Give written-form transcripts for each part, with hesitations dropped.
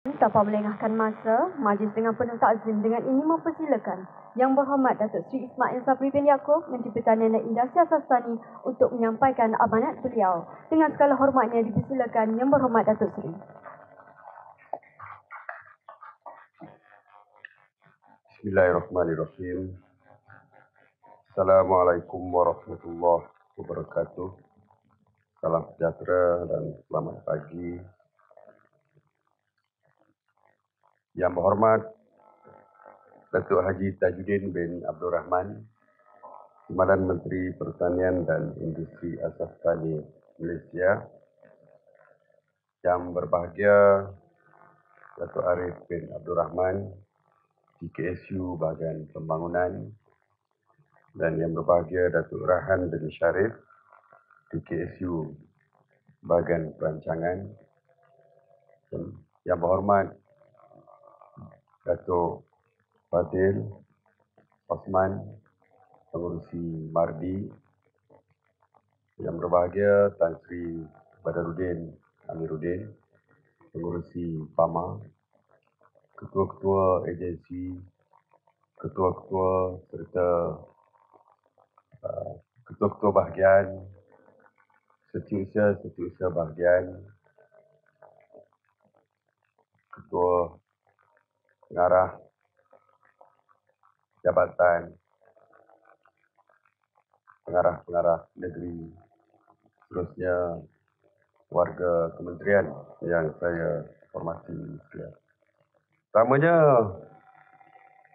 Tanpa melengahkan masa, majlis dengan penuh takzim dengan ini mempersilakan Yang Berhormat Datuk Seri Ismail Sabri bin Yaakob, Menteri Pertanian dan Industri Asas Tani untuk menyampaikan amanat beliau. Dengan segala hormatnya dipersilakan Yang Berhormat Datuk Seri. Bismillahirrahmanirrahim. Assalamualaikum warahmatullahi wabarakatuh. Salam sejahtera dan selamat pagi. Yang berhormat Datuk Haji Tajuddin bin Abdul Rahman, Timbalan Menteri Pertanian dan Industri Asas Tani Malaysia. Yang berbahagia Datuk Arif bin Abdul Rahman, GKSU Bahagian Pembangunan, dan yang berbahagia Datuk Rahan bin Sharif, GKSU Bahagian Perancangan. Yang berhormat Datuk Fadil Osman, Pengurusi Mardi. Yang berbahagia Tan Sri Badaruddin Amiruddin, Pengurusi PAMA, Ketua-Ketua Agensi, Ketua-Ketua serta Ketua-Ketua Bahagian, Setiausaha Bahagian, Ketua Pengarah Jabatan, Pengarah-pengarah negeri, seterusnya warga kementerian yang saya hormati sekalian. Pertamanya,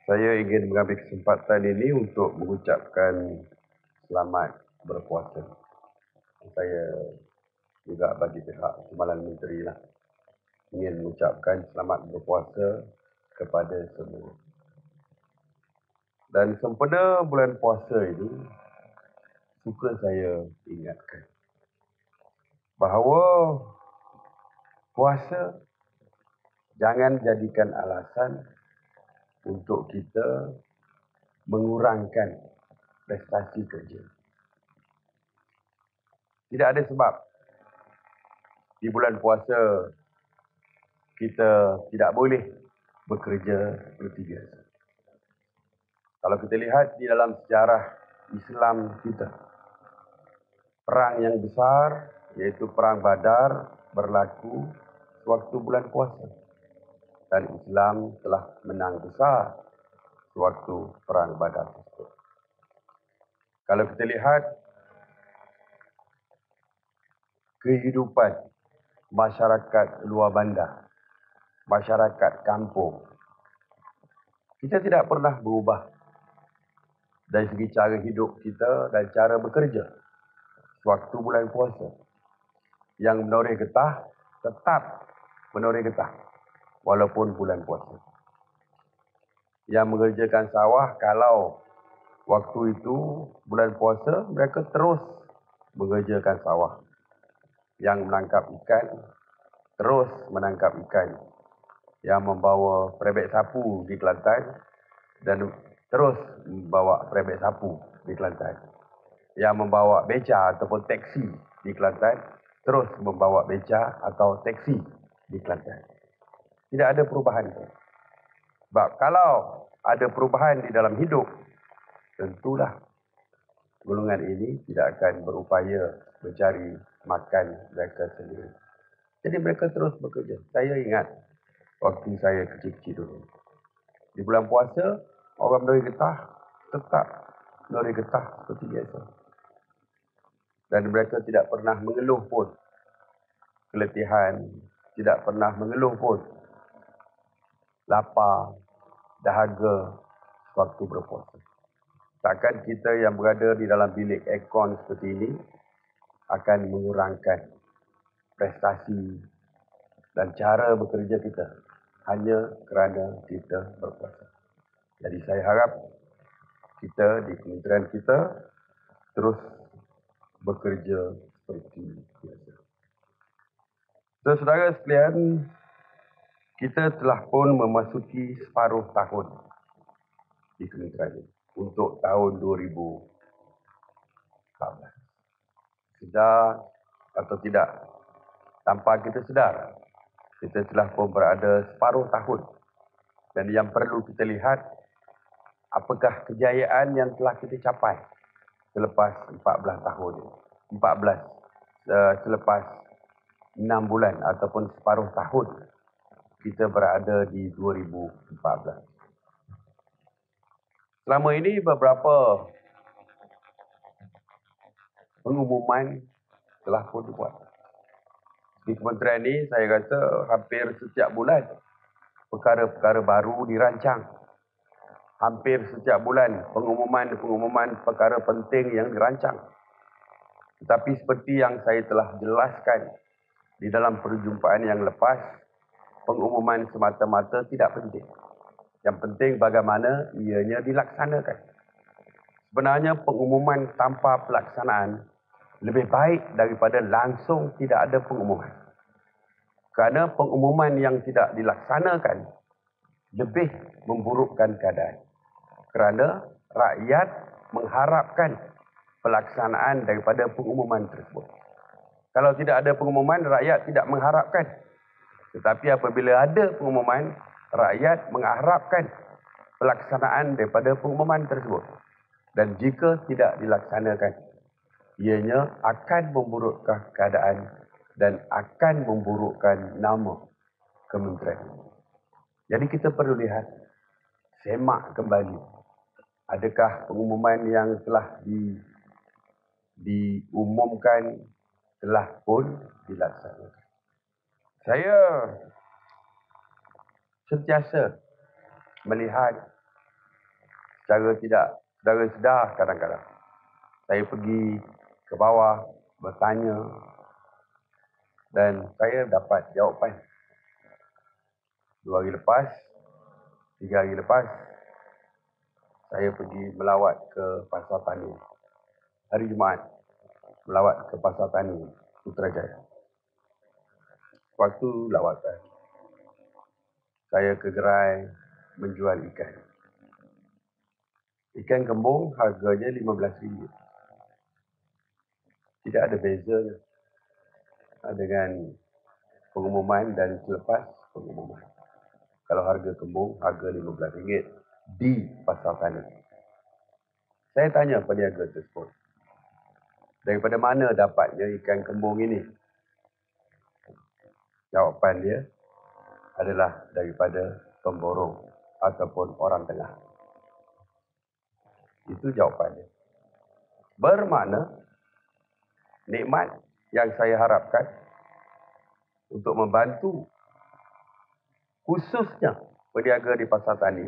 saya ingin mengambil kesempatan ini untuk mengucapkan selamat berpuasa. Saya juga bagi pihak Timbalan Menteri ingin mengucapkan selamat berpuasa kepada semua. Dan sempena bulan puasa ini, suka saya ingatkan bahawa puasa jangan jadikan alasan untuk kita mengurangkan prestasi kerja. Tidak ada sebab di bulan puasa kita tidak boleh bekerja seperti biasa. Kalau kita lihat di dalam sejarah Islam kita, perang yang besar iaitu Perang Badar berlaku sewaktu bulan puasa. Dan Islam telah menang besar sewaktu Perang Badar tersebut. Kalau kita lihat kehidupan masyarakat luar bandar, masyarakat kampung, kita tidak pernah berubah dari segi cara hidup kita dan cara bekerja sewaktu bulan puasa. Yang menoreh getah tetap menoreh getah walaupun bulan puasa. Yang mengerjakan sawah, kalau waktu itu bulan puasa, mereka terus mengerjakan sawah. Yang menangkap ikan, terus menangkap ikan. Yang membawa perebet sapu di Kelantan, dan terus membawa perebet sapu di Kelantan. Yang membawa beca ataupun teksi di Kelantan, terus membawa beca atau teksi di Kelantan. Tidak ada perubahan. Sebab kalau ada perubahan di dalam hidup, tentulah golongan ini tidak akan berupaya mencari makan mereka sendiri. Jadi mereka terus bekerja. Saya ingat waktu saya kecil-kecil dulu. Di bulan puasa, orang menoreh getah tetap menoreh getah seperti biasa. Dan mereka tidak pernah mengeluh pun keletihan, tidak pernah mengeluh pun lapar, dahaga waktu berpuasa. Takkan kita yang berada di dalam bilik aircon seperti ini akan mengurangkan prestasi dan cara bekerja kita hanya kerana kita berpuasa. Jadi saya harap kita di kementerian kita terus bekerja seperti biasa. Saudara sekalian, kita telah pun memasuki separuh tahun di kementerian ini untuk tahun 2014. Sedar atau tidak, tanpa kita sedar, Kita telah pun berada separuh tahun. Dan yang perlu kita lihat, apakah kejayaan yang telah kita capai selepas 14 tahun. 14 selepas 6 bulan ataupun separuh tahun kita berada di 2014. Selama ini beberapa pengumuman telah pun dibuat. Di kementerian ini saya rasa hampir setiap bulan perkara-perkara baru dirancang. Hampir setiap bulan pengumuman perkara penting yang dirancang. Tetapi seperti yang saya telah jelaskan di dalam perjumpaan yang lepas, pengumuman semata-mata tidak penting. Yang penting bagaimana ianya dilaksanakan. Sebenarnya pengumuman tanpa pelaksanaan lebih baik daripada langsung tidak ada pengumuman. Kerana pengumuman yang tidak dilaksanakan lebih memburukkan keadaan. Kerana rakyat mengharapkan pelaksanaan daripada pengumuman tersebut. Kalau tidak ada pengumuman, rakyat tidak mengharapkan. Tetapi apabila ada pengumuman, rakyat mengharapkan pelaksanaan daripada pengumuman tersebut. Dan jika tidak dilaksanakan, ianya akan memburukkan keadaan dan akan memburukkan nama kementerian. Jadi kita perlu lihat, semak kembali. Adakah pengumuman yang telah diumumkan telah pun dilaksanakan? Saya sentiasa melihat secara sedar kadang-kadang. Saya pergi ke bawah, bertanya dan saya dapat jawapan. 2 hari lepas, 3 hari lepas, saya pergi melawat ke Pasar Tani. Hari Jumaat, melawat ke Pasar Tani, Putrajaya. Waktu lawatan, saya ke gerai menjual ikan. Ikan kembung harganya RM15. Tidak ada bezanya dengan pengumuman dan selepas pengumuman. Kalau harga kembung, harga RM15 di Pasar Tani. Saya tanya peniaga tersebut, daripada mana dapatnya ikan kembung ini? Jawapan dia adalah daripada pemborong ataupun orang tengah. Itu jawapannya. Bermakna nikmat yang saya harapkan untuk membantu khususnya peniaga di Pasar Tani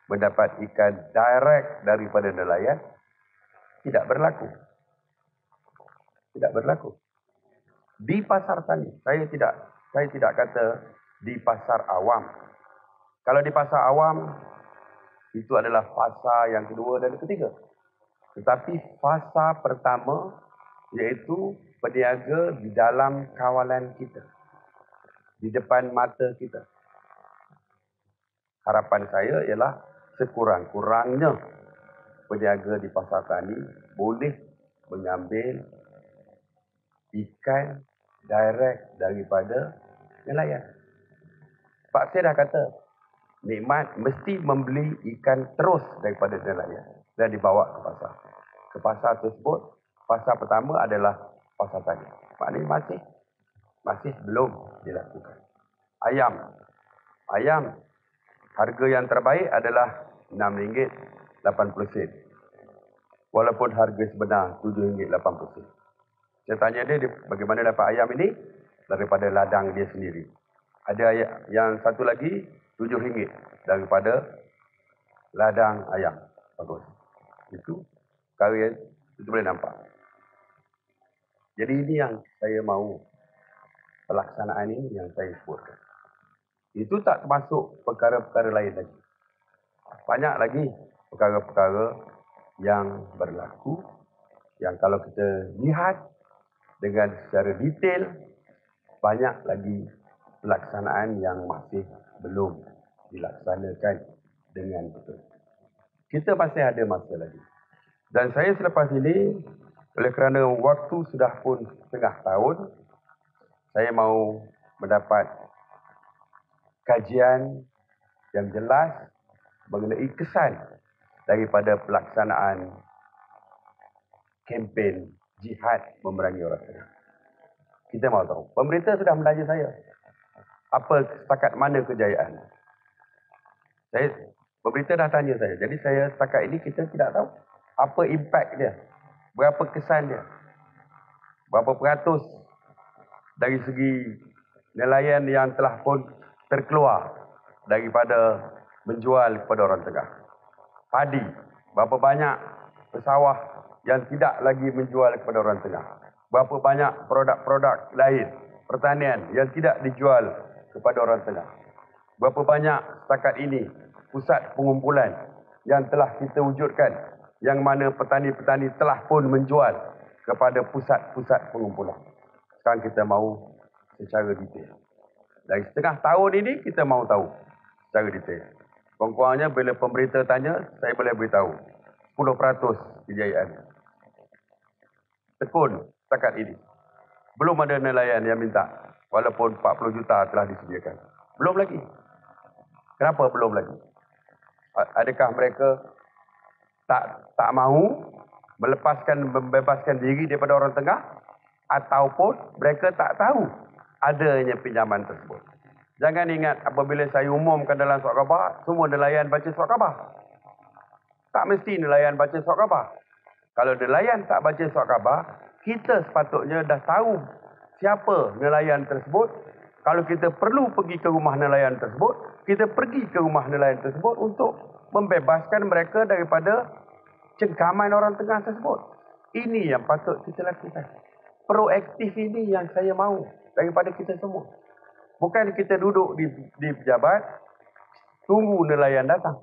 mendapat ikan direct daripada nelayan tidak berlaku. Tidak berlaku. Di Pasar Tani, saya tidak kata di pasar awam. Kalau di pasar awam, itu adalah fasa yang kedua dan ketiga. Tetapi fasa pertama, iaitu peniaga di dalam kawalan kita. Di depan mata kita. Harapan saya ialah sekurang-kurangnya peniaga di Pasar Tani boleh mengambil ikan direct daripada nelayan. Pak saya dah kata, nikmat mesti membeli ikan terus daripada nelayan dan dibawa ke pasar. Ke pasar tersebut, pasar pertama adalah Pasar Tani. Maknanya masih belum dilakukan. Ayam, harga yang terbaik adalah RM6.80. Walaupun harga sebenar RM7.80. Saya tanya dia bagaimana dapat ayam ini? Daripada ladang dia sendiri. Ada yang satu lagi RM7 daripada ladang ayam. Bagus. Itu karya itu boleh nampak. Jadi ini yang saya mahu, pelaksanaan ini yang saya sebutkan. Itu tak termasuk perkara-perkara lain lagi. Banyak lagi perkara-perkara yang berlaku yang kalau kita lihat dengan secara detail, banyak lagi pelaksanaan yang masih belum dilaksanakan dengan betul. Kita masih ada masa lagi. Dan saya selepas ini, oleh kerana waktu sudah pun setengah tahun, saya mahu mendapat kajian yang jelas mengenai kesan daripada pelaksanaan kempen jihad memerangi orang Tengah. Kita mahu tahu. Pemerintah sudah menanya saya, apa setakat mana kejayaan? Pemerintah dah tanya saya. Jadi saya setakat ini kita tidak tahu apa impak dia, berapa kesan dia, berapa peratus dari segi nelayan yang telah pun terkeluar daripada menjual kepada orang Tengah. Padi, berapa banyak pesawah yang tidak lagi menjual kepada orang Tengah. Berapa banyak produk-produk lain pertanian yang tidak dijual kepada orang Tengah. Berapa banyak setakat ini pusat pengumpulan yang telah kita wujudkan, yang mana petani-petani telah pun menjual kepada pusat-pusat pengumpulan. Sekarang kita mahu secara detail. Dari setengah tahun ini kita mahu tahu secara detail. Kurang-kurangnya bila pemerintah tanya, saya boleh beritahu 10% kejayaan. Tekun setakat ini. Belum ada nelayan yang minta, walaupun 40 juta telah disediakan. Belum lagi. Kenapa belum lagi? Adakah mereka tak mahu membebaskan diri daripada orang Tengah, ataupun mereka tak tahu adanya pinjaman tersebut? Jangan ingat apabila saya umumkan dalam surat khabar, semua nelayan baca surat khabar. Tak mesti nelayan baca surat khabar. Kalau nelayan tak baca surat khabar, kita sepatutnya dah tahu siapa nelayan tersebut. Kalau kita perlu pergi ke rumah nelayan tersebut, kita pergi ke rumah nelayan tersebut untuk membebaskan mereka daripada cengkaman orang Tengah tersebut. Ini yang patut kita lakukan. Proaktif ini yang saya mahu daripada kita semua. Bukan kita duduk di pejabat, tunggu nelayan datang.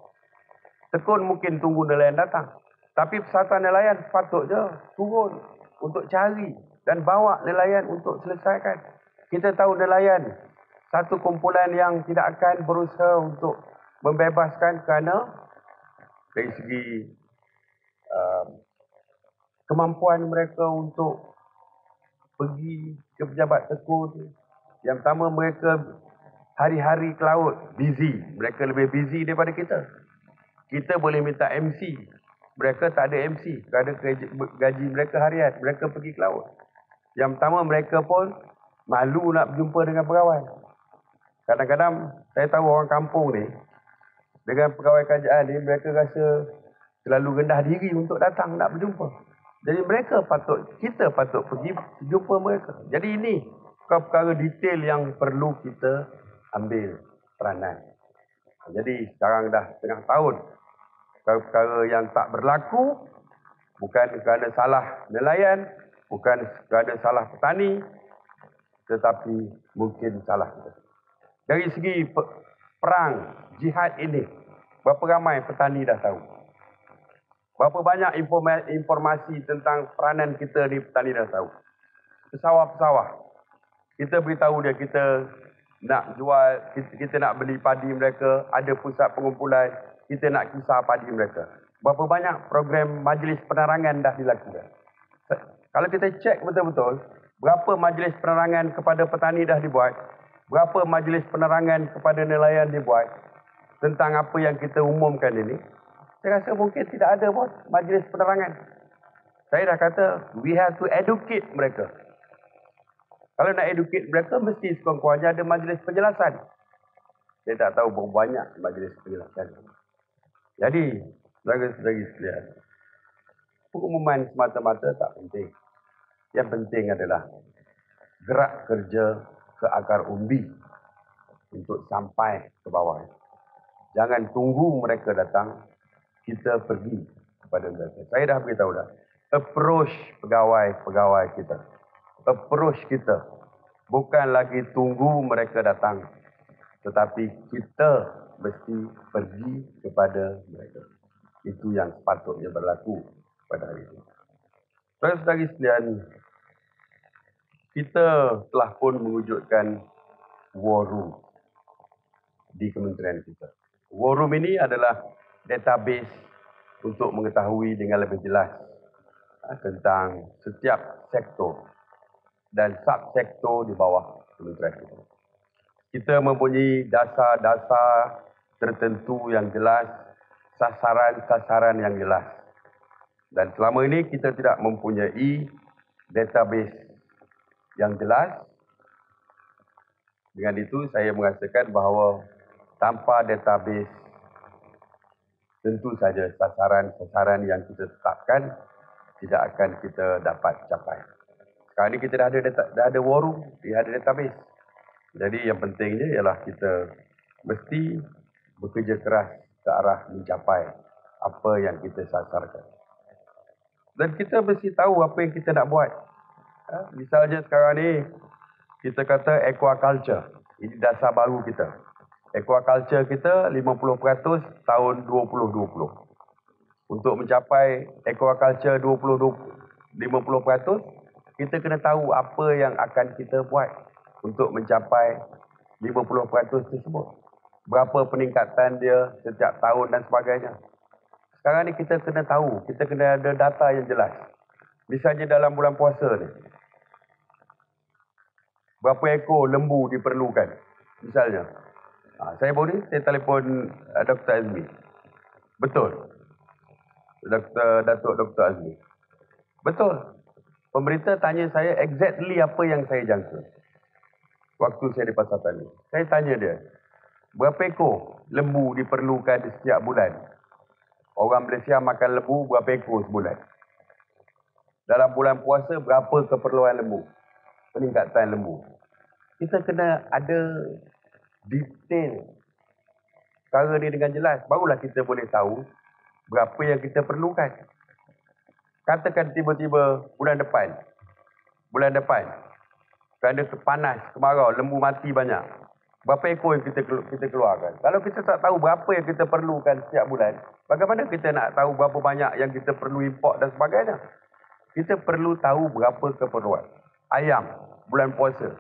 Tekun mungkin tunggu nelayan datang. Tapi Persatuan Nelayan sepatutnya turun untuk cari dan bawa nelayan untuk selesaikan. Kita tahu nelayan satu kumpulan yang tidak akan berusaha untuk membebaskan kerana dari segi kemampuan mereka untuk pergi ke pejabat tekun. Yang pertama, mereka hari-hari ke laut, busy. Mereka lebih busy daripada kita. Kita boleh minta MC. Mereka tak ada MC. Kerana gaji mereka harian. Mereka pergi ke laut. Yang pertama, mereka pun malu nak berjumpa dengan pegawai. Kadang-kadang, saya tahu orang kampung ni, dengan pegawai kerajaan ni, mereka rasa terlalu rendah diri untuk datang nak berjumpa. Jadi kita patut pergi jumpa mereka. Jadi ini perkara detail yang perlu kita ambil peranan. Jadi sekarang dah setengah tahun. Perkara yang tak berlaku, bukan kerana salah nelayan, bukan kerana salah petani, tetapi mungkin salah kita. Dari segi perang, jihad ini, berapa ramai petani dah tahu? Berapa banyak informasi tentang peranan kita ni petani dah tahu? Pesawah-pesawah, kita beritahu dia kita nak jual, kita nak beli padi mereka, ada pusat pengumpulan, kita nak kisar padi mereka. Berapa banyak program majlis penerangan dah dilakukan? Kalau kita cek betul-betul, berapa majlis penerangan kepada petani dah dibuat, berapa majlis penerangan kepada nelayan dibuat tentang apa yang kita umumkan ini, saya rasa mungkin tidak ada pun majlis penerangan. Saya dah kata, we have to educate mereka. Kalau nak educate mereka, mesti sekurang-kurangnya ada majlis penjelasan. Saya tak tahu berapa banyak majlis penjelasan. Jadi, saudara-saudari sekalian, pengumuman semata-mata tak penting. Yang penting adalah gerak kerja ke akar umbi untuk sampai ke bawah. Jangan tunggu mereka datang, kita pergi kepada mereka. Saya dah beritahu dah. Approach pegawai-pegawai kita. Approach kita. Bukan lagi tunggu mereka datang, tetapi kita mesti pergi kepada mereka. Itu yang sepatutnya berlaku pada hari ini. Saudara-saudari sekalian, kita telah pun mewujudkan War Room di kementerian kita. War Room ini adalah database untuk mengetahui dengan lebih jelas tentang setiap sektor dan subsektor di bawah kementerian kita. kita mempunyai dasar-dasar tertentu yang jelas, sasaran-sasaran yang jelas. Dan selama ini kita tidak mempunyai database yang jelas. Dengan itu saya merasakan bahawa tanpa database, tentu saja sasaran-sasaran yang kita tetapkan tidak akan kita dapat capai. Sekarang ini kita dah ada war room, dah ada database. Jadi yang pentingnya ialah kita mesti bekerja keras ke arah mencapai apa yang kita sasarkan. Dan kita mesti tahu apa yang kita nak buat. Misalnya sekarang ni, kita kata aquaculture. Ini dasar baru kita. Aquaculture kita 50% tahun 2020. Untuk mencapai aquaculture 50%, kita kena tahu apa yang akan kita buat untuk mencapai 50% tersebut. Berapa peningkatan dia setiap tahun dan sebagainya. Sekarang ni kita kena tahu, kita kena ada data yang jelas. Misalnya dalam bulan puasa ni, berapa ekor lembu diperlukan? Misalnya, saya telefon Dr. Azmi. Betul. Datuk Dr. Azmi. Betul. Pemerintah tanya saya exactly apa yang saya jangka. Waktu saya di Pasar Tani. Saya tanya dia, berapa ekor lembu diperlukan di setiap bulan? Orang Malaysia makan lembu berapa ekor sebulan? Dalam bulan puasa berapa keperluan lembu? Peningkatan lembu. Kita kena ada detail perkara ni dengan jelas. Barulah kita boleh tahu berapa yang kita perlukan. Katakan tiba-tiba bulan depan, kerana panas, kemarau, lembu mati banyak. Berapa ekor yang kita keluarkan? Kalau kita tak tahu berapa yang kita perlukan setiap bulan, bagaimana kita nak tahu berapa banyak yang kita perlu import dan sebagainya? Kita perlu tahu berapa keperluan. Ayam, bulan puasa.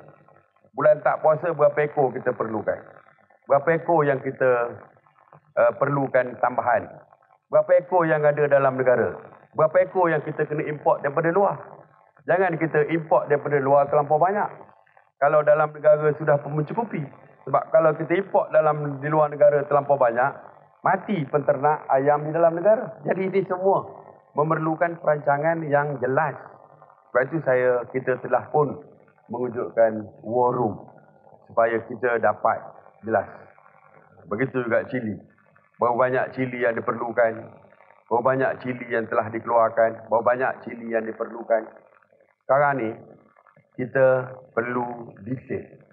Bulan tak puasa, berapa ekor kita perlukan? Berapa ekor yang kita perlukan tambahan? Berapa ekor yang ada dalam negara? Berapa ekor yang kita kena import daripada luar? Jangan kita import daripada luar terlampau banyak. Kalau dalam negara sudah mencukupi. Sebab kalau kita import di luar negara terlampau banyak, mati penternak ayam di dalam negara. Jadi ini semua memerlukan perancangan yang jelas. Sebab itu kita telah pun mewujudkan war room supaya kita dapat jelas. Begitu juga cili. Berapa banyak cili yang diperlukan, berapa banyak cili yang telah dikeluarkan, berapa banyak cili yang diperlukan. Sekarang ni kita perlu detail.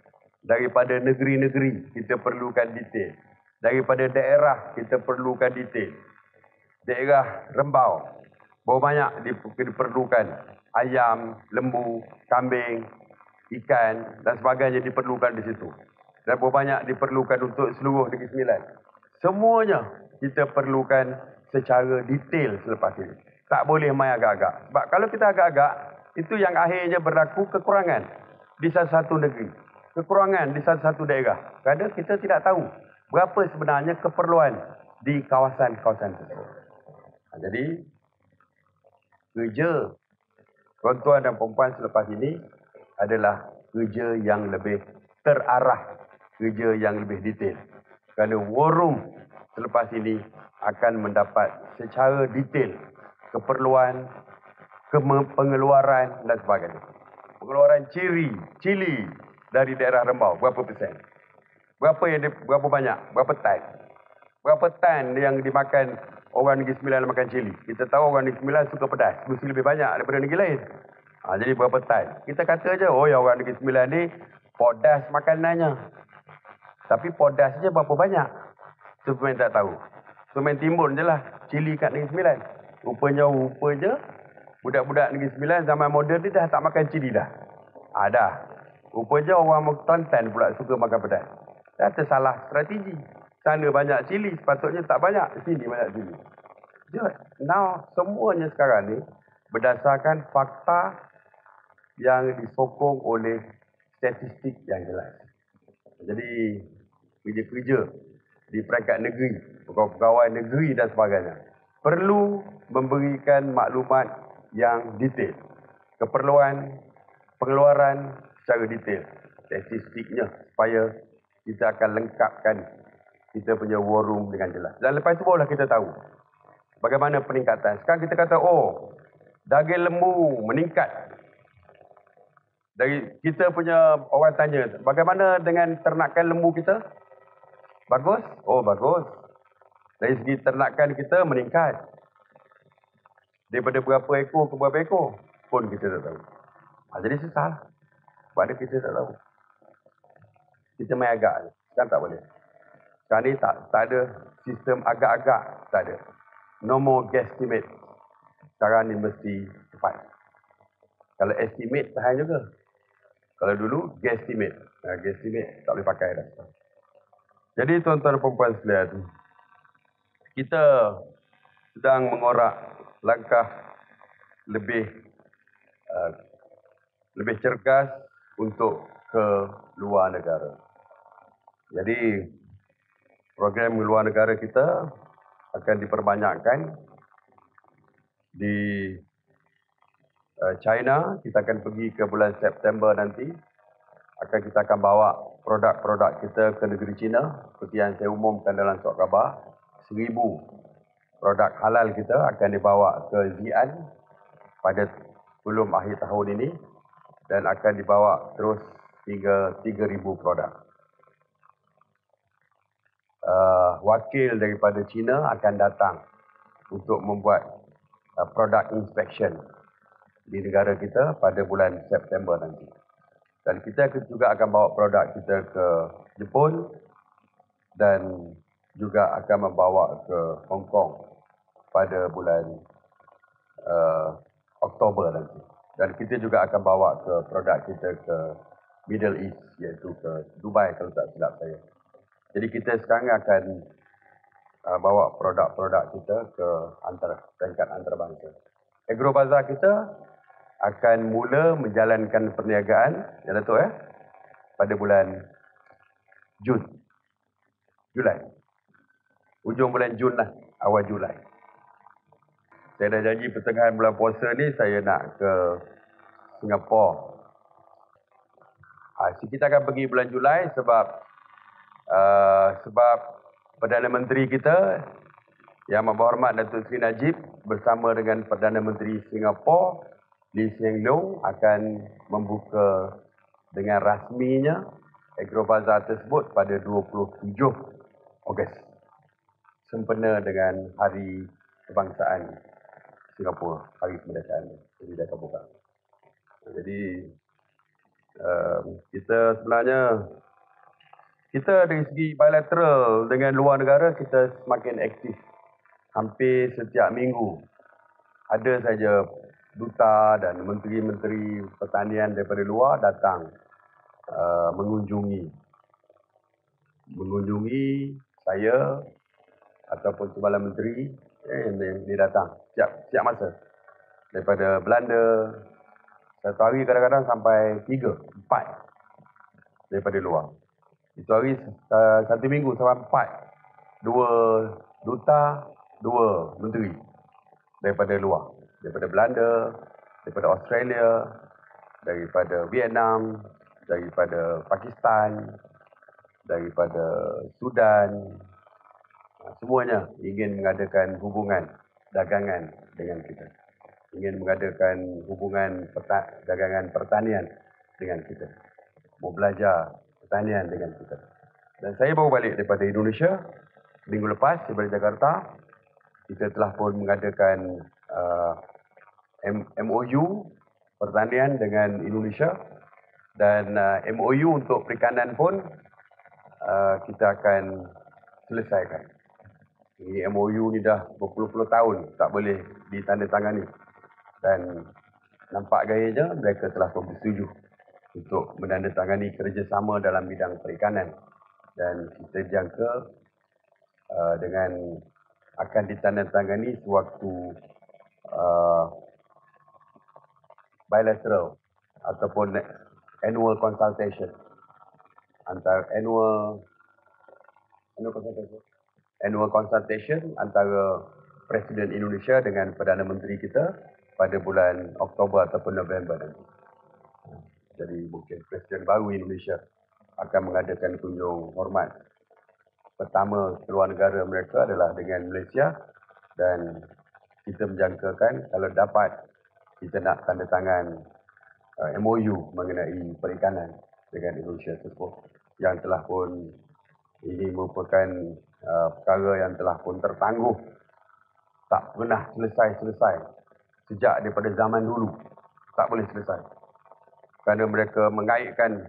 Daripada negeri-negeri kita perlukan detail. Daripada daerah kita perlukan detail. Daerah Rembau, berapa banyak diperlukan ayam, lembu, kambing, ikan dan sebagainya diperlukan di situ. Dan berapa banyak diperlukan untuk seluruh Negeri Sembilan. Semuanya kita perlukan secara detail selepas ini. Tak boleh main agak-agak. Sebab kalau kita agak-agak, itu yang akhirnya berlaku kekurangan di satu-satu negeri. Kekurangan di satu-satu daerah. Kerana kita tidak tahu berapa sebenarnya keperluan di kawasan-kawasan tersebut. Jadi, kerja tuan-tuan dan perempuan selepas ini adalah kerja yang lebih terarah, kerja yang lebih detail. Kerana war room selepas ini akan mendapat secara detail keperluan, pengeluaran dan sebagainya. Pengeluaran cili dari daerah Rembau, berapa persen? Berapa banyak? Berapa tan? Berapa tan yang dimakan orang Negeri Sembilan makan cili? Kita tahu orang Negeri Sembilan suka pedas, mesti lebih banyak daripada negeri lain. Jadi berapa tan? Kita kata je, orang Negeri Sembilan ni podas makanannya. Tapi podasnya berapa banyak? Supaya tak tahu. Supaya timbun je lah cili kat Negeri Sembilan. Rupanya budak-budak Negeri Sembilan zaman moden ni dah tak makan cili dah. Dah. Rupanya orang Kelantan pula suka makan pedas. Dah tersalah strategi. Sana banyak cili, sepatutnya tak banyak. Sini banyak cili. Now, semuanya sekarang ni berdasarkan fakta yang disokong oleh statistik yang jelas. Jadi, kerja-kerja di peringkat negeri, pegawai negeri dan sebagainya, perlu memberikan maklumat yang detail. Keperluan, pengeluaran secara detail. Statistiknya supaya kita akan lengkapkan kita punya war room dengan jelas. Dan lepas itu barulah kita tahu bagaimana peningkatan. Sekarang kita kata, oh, daging lembu meningkat. Dari kita punya orang tanya, bagaimana dengan ternakan lembu kita? Bagus? Oh, bagus. Dari segi ternakan kita meningkat. Daripada berapa ekor ke berapa ekor pun kita tak tahu. Jadi susah. Sebab ada kita tak tahu. Kita main agak. Sekarang tak boleh. Sekarang ni tak ada sistem agak-agak. Tak ada. No more guesstimate. Sekarang ni mesti cepat. Kalau estimate tahan juga. Kalau dulu guesstimate. Guesstimate tak boleh pakai dah. Jadi tuan-tuan dan puan-puan sekalian, kita sedang mengorak langkah lebih cergas untuk ke luar negara. Jadi program luar negara kita akan diperbanyakkan. Di China, kita akan pergi ke bulan September nanti. Kita akan bawa produk-produk kita ke negeri China. Seperti yang saya umumkan dalam surat khabar, 1,000 produk halal kita akan dibawa ke Xi'an pada sebelum akhir tahun ini. Dan akan dibawa terus hingga 3,000 produk. Wakil daripada China akan datang untuk membuat product inspection di negara kita pada bulan September nanti. Dan kita juga akan bawa produk kita ke Jepun dan juga akan membawa ke Hong Kong pada bulan Oktober nanti. Dan kita juga akan bawa ke produk kita ke Middle East, iaitu ke Dubai kalau tak silap saya. Jadi kita sekarang akan bawa produk-produk kita ke peringkat antarabangsa. Agrobazar kita akan mula menjalankan perniagaan, ya Datuk pada bulan Julai. Ujung bulan Jun lah, awal Julai. Saya dah janji pertengahan bulan puasa ni saya nak ke Singapura. Kita akan pergi bulan Julai sebab Perdana Menteri kita Yang Berhormat Datuk Seri Najib bersama dengan Perdana Menteri Singapura Lee Hsien Loong akan membuka dengan rasminya Agrobazar tersebut pada 27 Ogos. Sempena dengan Hari Kebangsaan Singapura, Hari Kemerdekaan. Jadi dah terbuka. Jadi kita sebenarnya dari segi bilateral dengan luar negara kita semakin aktif. Hampir setiap minggu ada saja duta dan menteri-menteri pertanian daripada luar datang mengunjungi saya ataupun Timbalan Menteri. Dia datang setiap masa daripada Belanda. Satu hari kadang-kadang sampai 3, 4 daripada luar. Itu hari satu minggu sampai 4. 2 duta, 2 menteri daripada luar. Daripada Belanda, daripada Australia, daripada Vietnam, daripada Pakistan, daripada Sudan. Semuanya ingin mengadakan hubungan dagangan dengan kita. Ingin mengadakan hubungan dagangan pertanian dengan kita. Mau belajar pertanian dengan kita. Dan saya baru balik daripada Indonesia minggu lepas daripada Jakarta. Kita telah pun mengadakan MOU pertanian dengan Indonesia dan MOU untuk perikanan pun kita akan selesaikan. Ini MOU ni dah berpuluh-puluh tahun tak boleh ditandatangani. Dan nampak gayanya mereka telah pun bersetuju untuk menandatangani kerjasama dalam bidang perikanan. Dan kita jangka dengan akan ditandatangani sewaktu bilateral ataupun annual consultation antara annual consultation antara Presiden Indonesia dengan Perdana Menteri kita pada bulan Oktober ataupun November nanti. Jadi mungkin Presiden baru Indonesia akan mengadakan kunjung hormat pertama keluar negara mereka adalah dengan Malaysia, dan kita menjangkakan kalau dapat kita nak tanda tangan MOU mengenai perikanan dengan Indonesia tersebut, yang telah pun ini merupakan perkara yang telah pun tertangguh, tak pernah selesai sejak daripada zaman dulu, tak boleh selesai kerana mereka mengaitkan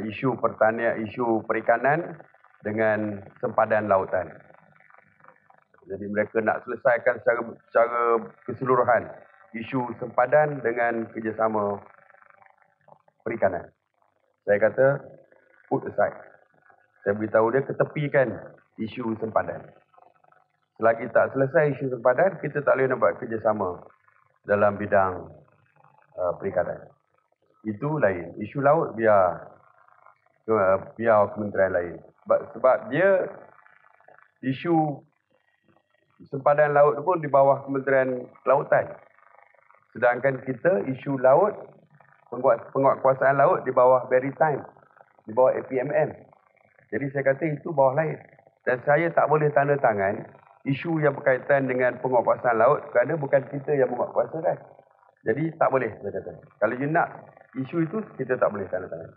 isu pertanian, isu perikanan dengan sempadan lautan. Jadi mereka nak selesaikan secara keseluruhan isu sempadan dengan kerjasama perikanan. Saya kata put aside. Saya beritahu dia ketepikan isu sempadan. Selagi tak selesai isu sempadan, kita tak boleh nak buat kerjasama dalam bidang perikanan. Itu lain. Isu laut biar kementerian lain. Sebab dia isu sempadan laut pun di bawah Kementerian Kelautan. Sedangkan kita isu laut, penguatkuasaan laut di bawah Maritime, di bawah APMM. Jadi saya kata itu bawah lain. Dan saya tak boleh tanda tangan isu yang berkaitan dengan penguatkuasaan laut kerana bukan kita yang menguatkuasakan. Jadi tak boleh saya kata. Kalau you nak isu itu, kita tak boleh tanda tangan.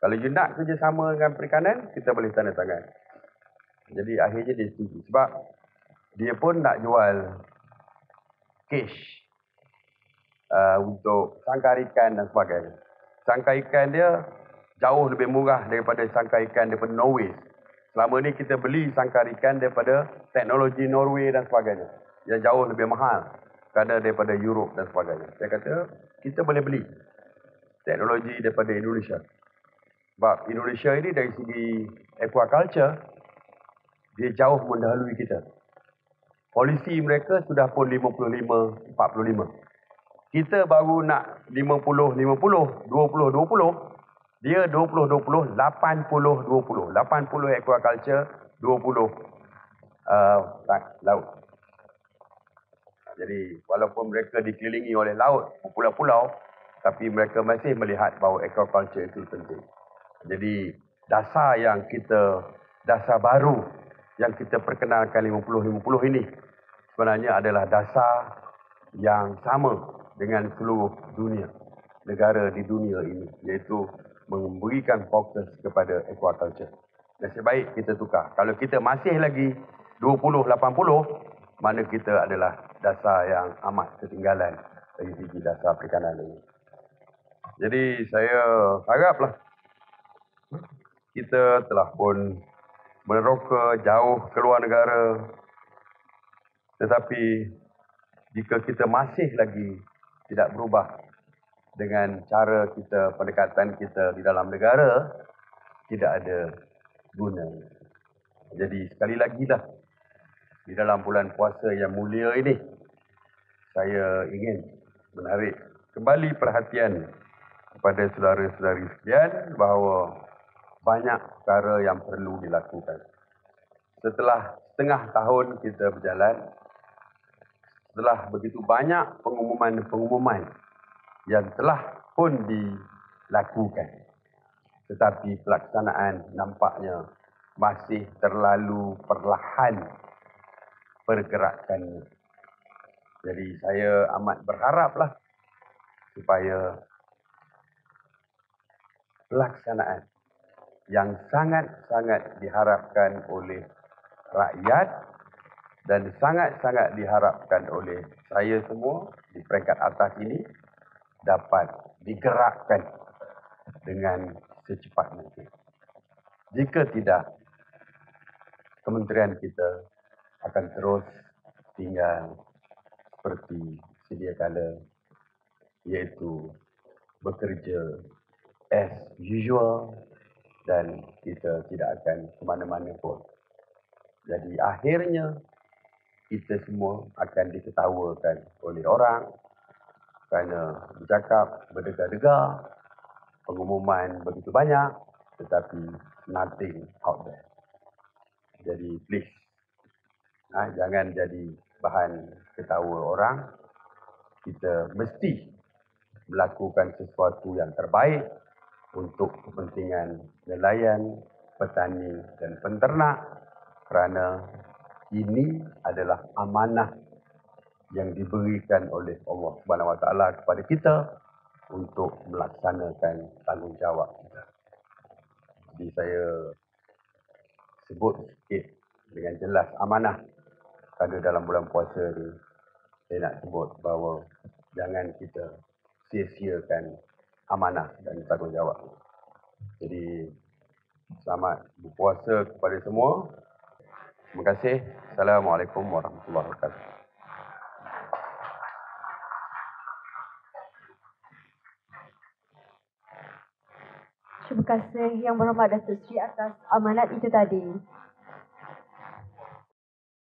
Kalau you nak kerjasama dengan perikanan, kita boleh tanda tangan. Jadi akhirnya dia setuju. Sebab dia pun nak jual cash untuk sangkar ikan dan sebagainya. Sangkar ikan dia jauh lebih murah daripada sangkar ikan daripada Norway. Selama ni kita beli sangkar ikan daripada teknologi Norway dan sebagainya, yang jauh lebih mahal kerana daripada Europe dan sebagainya. Saya kata kita boleh beli teknologi daripada Indonesia. Sebab Indonesia ini dari segi aquaculture, dia jauh mendahului kita. Polisi mereka sudah pun 55-45. Kita baru nak 50-50, 20-20. Dia 20-20, 80-20. 80 aquaculture, 20 laut. Jadi walaupun mereka dikelilingi oleh laut, pulau-pulau, tapi mereka masih melihat bahawa aquaculture itu penting. Jadi dasar baru yang kita perkenalkan 50-50 ini sebenarnya adalah dasar yang sama dengan seluruh dunia, negara di dunia ini, iaitu memberikan fokus kepada aquaculture. Nasib baik kita tukar. Kalau kita masih lagi 20-80, mana kita adalah dasar yang amat ketinggalan dari segi dasar perikanan ini. Jadi saya haraplah kita telah pun meneroka jauh keluar negara, tetapi jika kita masih lagi tidak berubah dengan cara kita, pendekatan kita di dalam negara, tidak ada guna. Jadi sekali lagi lah, di dalam bulan puasa yang mulia ini, saya ingin menarik kembali perhatian kepada saudara-saudari sekalian bahawa banyak perkara yang perlu dilakukan. Setelah setengah tahun kita berjalan, setelah begitu banyak pengumuman-pengumuman yang telah pun dilakukan, tetapi pelaksanaan nampaknya masih terlalu perlahan pergerakannya. Jadi saya amat berharaplah supaya pelaksanaan yang sangat-sangat diharapkan oleh rakyat dan sangat-sangat diharapkan oleh saya semua di peringkat atas ini dapat digerakkan dengan secepat mungkin. Jika tidak, kementerian kita akan terus tinggal seperti sedia kala, iaitu bekerja as usual dan kita tidak akan ke mana-mana pun. Jadi akhirnya kita semua akan diketawakan oleh orang kerana bercakap berdegar-degar, pengumuman begitu banyak, tetapi nothing out there. Jadi please, jangan jadi bahan ketawa orang. Kita mesti melakukan sesuatu yang terbaik untuk kepentingan nelayan, petani dan penternak, kerana ini adalah amanah yang diberikan oleh Allah Subhanahu Wa Taala kepada kita untuk melaksanakan tanggungjawab kita. Jadi saya sebut sikit dengan jelas amanah. Kerana dalam bulan puasa ni, saya nak sebut bahawa jangan kita sia-siakan amanah dan tanggungjawab. Jadi, selamat berpuasa kepada semua. Terima kasih. Assalamualaikum warahmatullahi wabarakatuh. Terima kasih Yang Berhormat Datuk Seri atas amanat itu tadi.